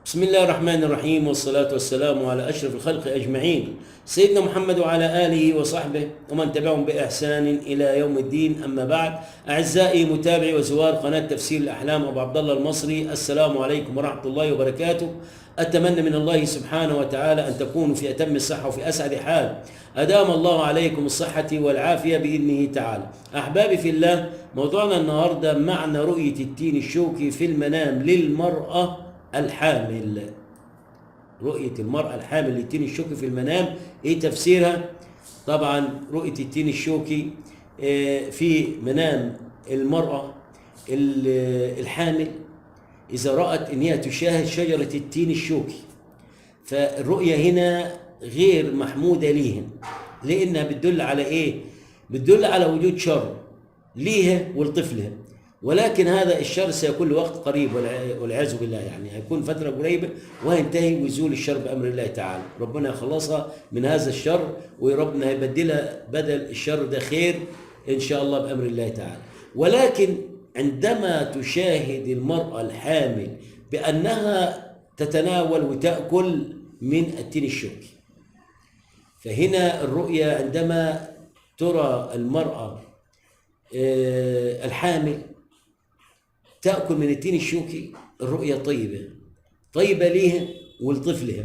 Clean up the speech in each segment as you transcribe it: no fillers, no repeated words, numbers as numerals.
بسم الله الرحمن الرحيم، والصلاة والسلام على أشرف الخلق أجمعين، سيدنا محمد وعلى آله وصحبه ومن تبعهم بإحسان إلى يوم الدين. أما بعد، أعزائي متابعي وزوار قناة تفسير الأحلام أبو عبد الله المصري، السلام عليكم ورحمة الله وبركاته. أتمنى من الله سبحانه وتعالى أن تكونوا في أتم الصحة وفي أسعد حال، أدام الله عليكم الصحة والعافية بإذنه تعالى. أحبابي في الله، موضوعنا النهاردة معنى رؤية التين الشوكي في المنام للمرأة الحامل. رؤية المرأة الحامل للتين الشوكي في المنام، ايه تفسيرها؟ طبعا رؤية التين الشوكي في منام المرأة الحامل إذا رأت إن هي تشاهد شجرة التين الشوكي، فالرؤية هنا غير محمودة ليها، لأنها بتدل على إيه؟ بتدل على وجود شر ليها ولطفلها، ولكن هذا الشر سيكون لوقت قريب والعياذ بالله، يعني هيكون فترة قريبة وهينتهي ويزول الشر بأمر الله تعالى. ربنا يخلصها من هذا الشر، وربنا يبدلها بدل الشر ده خير إن شاء الله بأمر الله تعالى. ولكن عندما تشاهد المرأة الحامل بأنها تتناول وتأكل من التين الشوكي، فهنا الرؤية عندما ترى المرأة الحامل تأكل من التين الشوكي، الرؤية طيبة ليها ولطفلها،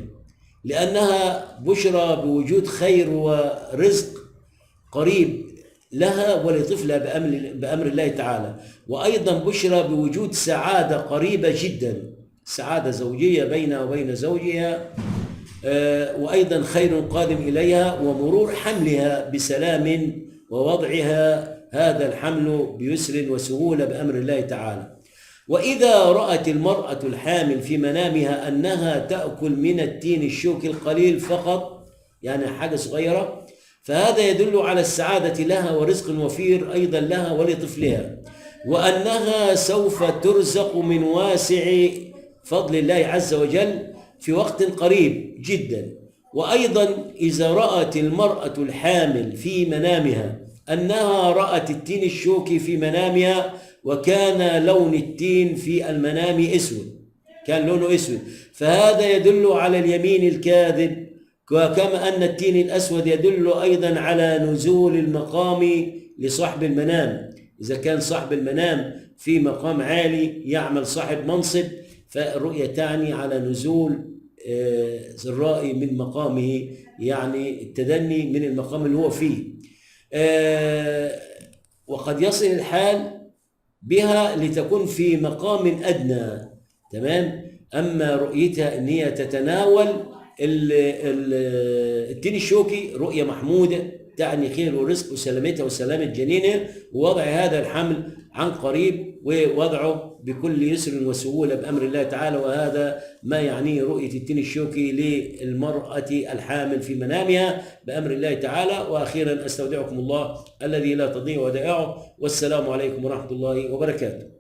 لأنها بشرى بوجود خير ورزق قريب لها ولطفلها بأمر الله تعالى، وأيضا بشرى بوجود سعادة قريبة جدا، سعادة زوجية بينها وبين زوجها، وأيضا خير قادم إليها، ومرور حملها بسلام، ووضعها هذا الحمل بيسر وسهولة بأمر الله تعالى. وإذا رأت المرأة الحامل في منامها أنها تأكل من التين الشوكي القليل فقط، يعني حاجة صغيرة، فهذا يدل على السعادة لها ورزق وفير أيضا لها ولطفلها، وأنها سوف ترزق من واسع فضل الله عز وجل في وقت قريب جدا. وأيضا إذا رأت المرأة الحامل في منامها أنها رأت التين الشوكي في منامها، وكان لون التين في المنام أسود، كان لونه أسود، فهذا يدل على اليمين الكاذب، وكما أن التين الأسود يدل أيضا على نزول المقام لصاحب المنام. إذا كان صاحب المنام في مقام عالي يعمل صاحب منصب، فالرؤية تعني على نزول الرائي من مقامه، يعني التدني من المقام اللي هو فيه، وقد يصل الحال بها لتكون في مقام أدنى. تمام. أما رؤيتها أن هي تتناول التين الشوكي، رؤية محمودة تعني خير ورزق وسلامتها وسلامة جنينها، ووضع هذا الحمل عن قريب ووضعه بكل يسر وسهولة بأمر الله تعالى. وهذا ما يعنيه رؤية التين الشوكي للمرأة الحامل في منامها بأمر الله تعالى. وأخيرا أستودعكم الله الذي لا تضيع ودائعه، والسلام عليكم ورحمة الله وبركاته.